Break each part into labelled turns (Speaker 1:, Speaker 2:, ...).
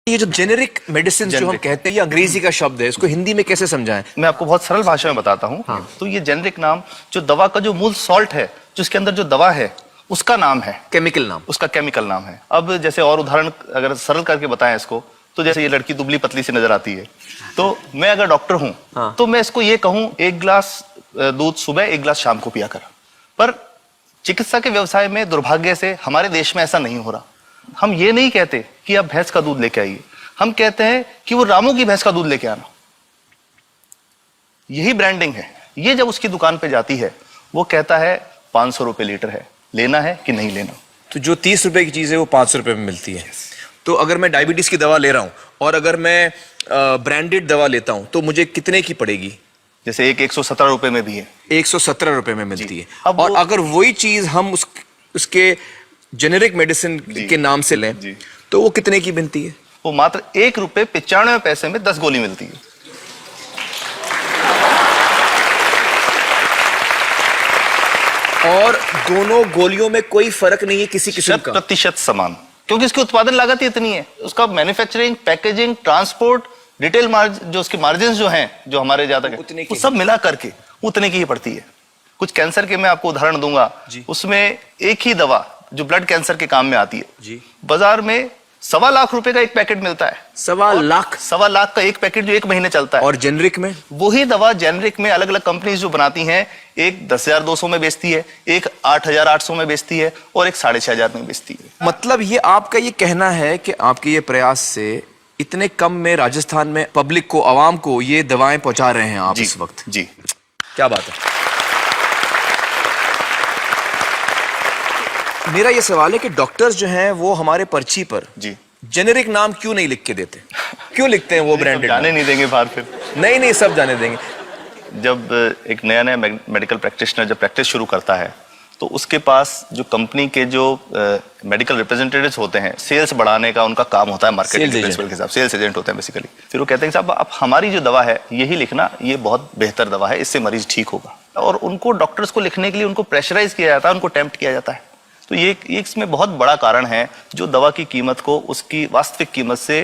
Speaker 1: ये जो generic medicine जो हम कहते हैं, ये अंग्रेजी का शब्द है, इसको हिंदी में कैसे समझाएं?
Speaker 2: मैं आपको बहुत सरल भाषा में बताता हूँ। हाँ। तो ये जेनेरिक नाम जो दवा का जो मूल सॉल्ट है, जो इसके अंदर जो दवा है उसका नाम है,
Speaker 1: केमिकल नाम,
Speaker 2: उसका केमिकल नाम है। अब जैसे और उदाहरण अगर सरल करके बताएं इसको, तो जैसे ये लड़की दुबली पतली सी नजर आती है, तो मैं अगर डॉक्टर हूं, हाँ। तो मैं इसको ये कहूं 1 गिलास दूध सुबह 1 गिलास शाम को पिया कर। पर चिकित्सा के व्यवसाय में दुर्भाग्य से हमारे देश में ऐसा नहीं हो रहा। हम ये नहीं कहते कि आप भैंस का दूध लेके आइए, हम कहते हैं कि वो रामू की भैंस का दूध लेके आना। यही ब्रांडिंग है। ये जब उसकी दुकान पे जाती है, वो कहता है 500 रुपए लीटर है, लेना है कि नहीं लेना।
Speaker 1: तो जो 30 रुपए की चीज है वो 500 रुपए में मिलती है। तो अगर मैं डायबिटीज की दवा ले रहा हूं और अगर मैं ब्रांडेड दवा लेता हूं तो मुझे कितने की पड़ेगी?
Speaker 2: जैसे एक 117 रुपए में भी है,
Speaker 1: 117 रुपए में मिलती है। और अगर वही चीज हम उसके जेनेरिक मेडिसिन के नाम से लें तो वो कितने की बनती है?
Speaker 2: वो मात्र 1 रुपए 95 पैसे में 10 गोली मिलती है।
Speaker 1: और दोनों गोलियों में कोई फर्क नहीं है किसी किस्म का?
Speaker 2: 100% समान, क्योंकि इसकी उत्पादन लागत ही इतनी है। उसका manufacturing, packaging, transport, retail margin, जो उसके मार्जिन जो हैं, जो हमारे ज्यादा वो सब मिला करके उतने की ही पड़ती है। कुछ कैंसर के मैं आपको उदाहरण दूंगा, उसमें एक ही दवा जो ब्लड कैंसर के काम में आती है, बाजार में 1.25 लाख रुपए का एक पैकेट मिलता है। 1.25 लाख का एक पैकेट जो 1 महीने चलता है।
Speaker 1: और जेनरिक में
Speaker 2: वही दवा जेनरिक में अलग अलग कंपनीज जो बनाती हैं, एक 10,200 में बेचती है, एक 8,800 में बेचती है और एक 6,500 में बेचती है।
Speaker 1: मतलब ये आपका ये कहना है कि आपके ये प्रयास से इतने कम में राजस्थान में पब्लिक को, आवाम को ये दवाएं पहुंचा रहे हैं आप इस वक्त?
Speaker 2: जी,
Speaker 1: क्या बात है। मेरा ये सवाल है कि डॉक्टर्स जो हैं वो हमारे पर्ची पर जेनेरिक नाम क्यों नहीं लिख के देते? क्यों लिखते हैं वो ब्रांडेड?
Speaker 2: जाने नहीं देंगे बाहर फिर?
Speaker 1: नहीं, सब जाने देंगे।
Speaker 2: जब एक नया मेडिकल प्रैक्टिशनर जब प्रैक्टिस शुरू करता है, तो उसके पास जो कंपनी के जो मेडिकल रिप्रेजेंटेटिव्स होते हैं, सेल्स बढ़ाने का उनका काम होता है, मार्केटिंग प्रिंसिपल के हिसाब से सेल्स एजेंट होते हैं बेसिकली। फिर वो कहते हैं साहब आप हमारी जो दवा है यही लिखना, ये बहुत बेहतर दवा है, इससे मरीज ठीक होगा। और उनको डॉक्टर्स को लिखने के लिए उनको प्रेशराइज किया जाता है, उनको टेम्प्ट किया जाता है। तो ये इसमें बहुत बड़ा कारण है जो दवा की कीमत को उसकी वास्तविक कीमत से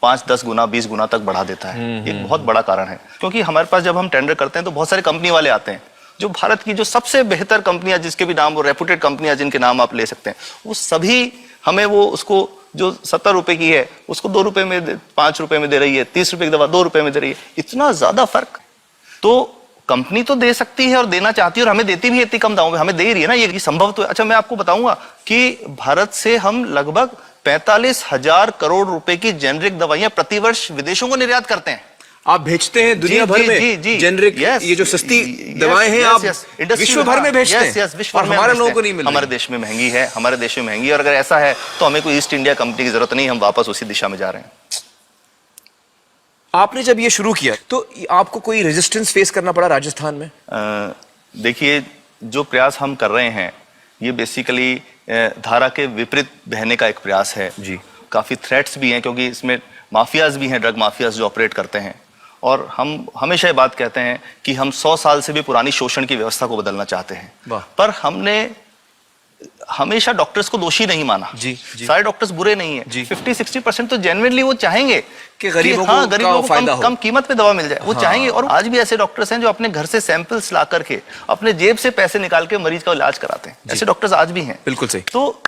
Speaker 2: 5-10 गुना 20 गुना तक बढ़ा देता है। एक बहुत बड़ा कारण है, क्योंकि हमारे पास जब हम टेंडर करते हैं तो बहुत सारे कंपनी वाले आते हैं, जो भारत की जो सबसे बेहतर कंपनियां, जिसके भी नाम वो रेपुटेड कंपनियां जिनके नाम आप ले सकते हैं, वो सभी हमें वो उसको जो 70 रुपए की है उसको 2 रुपए में 5 रुपए में दे रही है, 30 रुपए की दवा 2 रुपए में दे रही है। इतना ज्यादा फर्क तो कंपनी तो दे सकती है और देना चाहती है, और हमें देती भी है इतनी कम दामों में, हमें दे रही है ना, ये संभव तो है। अच्छा, मैं आपको बताऊंगा कि भारत से हम लगभग 45,000 करोड़ रुपए की जेनरिक दवाइयां प्रतिवर्ष विदेशों को निर्यात करते हैं।
Speaker 1: आप भेजते हैं दुनिया भर में जेनरिक, ये जो सस्ती दवाएं हैं आप विश्व भर में भेजते हैं, और हमारे लोगों को नहीं मिल रही।
Speaker 2: हमारे देश में महंगी है, हमारे देश में महंगी है, और अगर ऐसा है तो हमें कोई ईस्ट इंडिया कंपनी की जरूरत नहीं, हम वापस उसी दिशा में जा रहे हैं।
Speaker 1: आपने जब ये शुरू किया तो आपको कोई रेजिस्टेंस फेस करना पड़ा राजस्थान में?
Speaker 2: देखिए, जो प्रयास हम कर रहे हैं ये बेसिकली धारा के विपरीत बहने का एक प्रयास है जी। काफी थ्रेट्स भी हैं, क्योंकि इसमें माफियाज भी हैं, ड्रग माफियाज जो ऑपरेट करते हैं। और हम हमेशा ये बात कहते हैं कि हम 100 साल से भी पुरानी शोषण की व्यवस्था को बदलना चाहते हैं, पर हमने हमेशा डॉक्टर्स को दोषी नहीं माना। सारे डॉक्टर्स बुरे नहीं है। 50-60% तो जेन्युइनली वो चाहेंगे
Speaker 1: कि गरीबों को
Speaker 2: कम कीमत पे दवा मिल जाए, वो चाहेंगे। और आज भी ऐसे डॉक्टर्स हैं जो अपने घर से सैंपल्स ला करके अपने जेब से पैसे निकाल के मरीज का इलाज कराते हैं। ऐसे डॉक्टर्स आज भी हैं।
Speaker 1: बिल्कुल सही।
Speaker 2: तो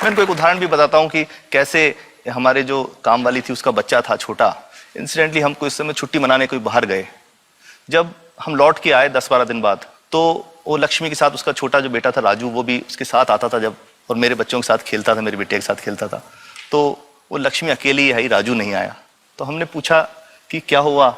Speaker 2: मैं इनको एक उदाहरण भी बताता हूँ कि कैसे हमारे जो काम वाली थी, उसका बच्चा था छोटा। इंसिडेंटली हम कुछ समय छुट्टी मनाने कोई बाहर गए, जब हम लौट के आए 10-12 दिन बाद, तो वो लक्ष्मी के साथ उसका छोटा जो बेटा था राजू, वो भी उसके साथ आता था जब, और मेरे बच्चों के साथ खेलता था, मेरे बेटे के साथ खेलता था। तो वो लक्ष्मी अकेली आई, राजू नहीं आया। तो हमने पूछा कि क्या हुआ,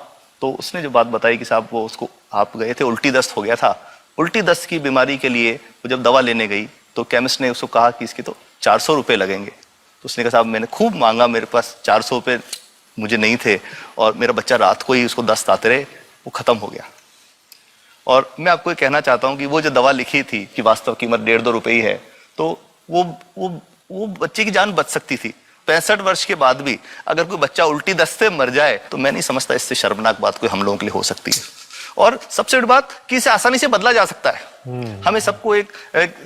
Speaker 2: तो उसने जो बात बताई कि साहब वो उसको, आप गए थे, उल्टी दस्त हो गया था। उल्टी दस्त की बीमारी के लिए वो जब दवा लेने गई तो केमिस्ट ने उसको कहा कि इसके तो 400 रुपये लगेंगे। तो उसने कहा साहब मैंने खूब मांगा, मेरे पास 400 रुपये मुझे नहीं थे, और मेरा बच्चा रात को ही उसको दस्त आते रहे, वो खत्म हो गया। और मैं आपको ये कहना चाहता हूँ कि वो जो दवा लिखी थी कि वास्तव कीमत 1.5-2 रुपए ही है, तो वो बच्चे की जान बच सकती थी। 65 वर्ष के बाद भी अगर कोई बच्चा उल्टी दस्त से मर जाए तो मैं नहीं समझता इससे शर्मनाक बात कोई हम लोगों के लिए हो सकती है। और सबसे बड़ी बात कि इसे आसानी से बदला जा सकता है। हमें सबको एक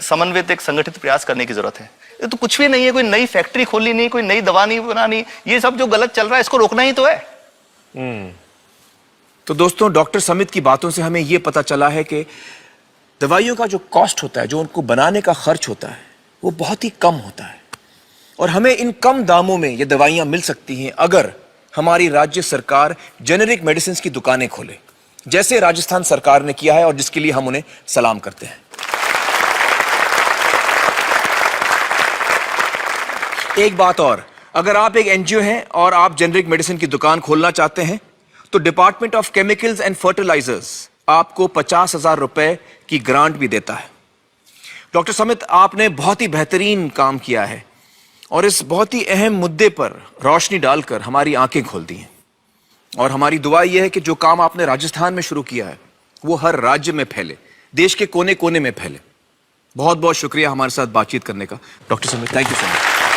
Speaker 2: समन्वित, एक संगठित प्रयास करने की जरूरत है। ये तो कुछ भी नहीं है, कोई नई फैक्ट्री खोलनी नहीं, कोई नई दवा नहीं बनानी, ये सब जो गलत चल रहा है इसको रोकना ही तो है।
Speaker 1: तो दोस्तों, डॉक्टर समित की बातों से हमें यह पता चला है कि दवाइयों का जो कॉस्ट होता है, जो उनको बनाने का खर्च होता है, वो बहुत ही कम होता है और हमें इन कम दामों में ये दवाइयां मिल सकती हैं अगर हमारी राज्य सरकार जेनेरिक मेडिसिन की दुकानें खोले, जैसे राजस्थान सरकार ने किया है और जिसके लिए हम उन्हें सलाम करते हैं। एक बात और, अगर आप एक एनजीओ हैं और आप जेनेरिक मेडिसिन की दुकान खोलना चाहते हैं तो department of chemicals and fertilisers आपको 50,000 रुपए की ग्रांट भी देता है। डॉक्टर समित, आपने बहुत ही बेहतरीन काम किया है और इस बहुत ही अहम मुद्दे पर रोशनी डालकर हमारी आंखें खोल दी हैं और हमारी दुआ यह है कि जो काम आपने राजस्थान में शुरू किया है वो हर राज्य में फैले, देश के कोने कोने में फैले। बहुत बहुत शुक्रिया हमारे साथ बातचीत करने का doctor Samit. Thank you so much.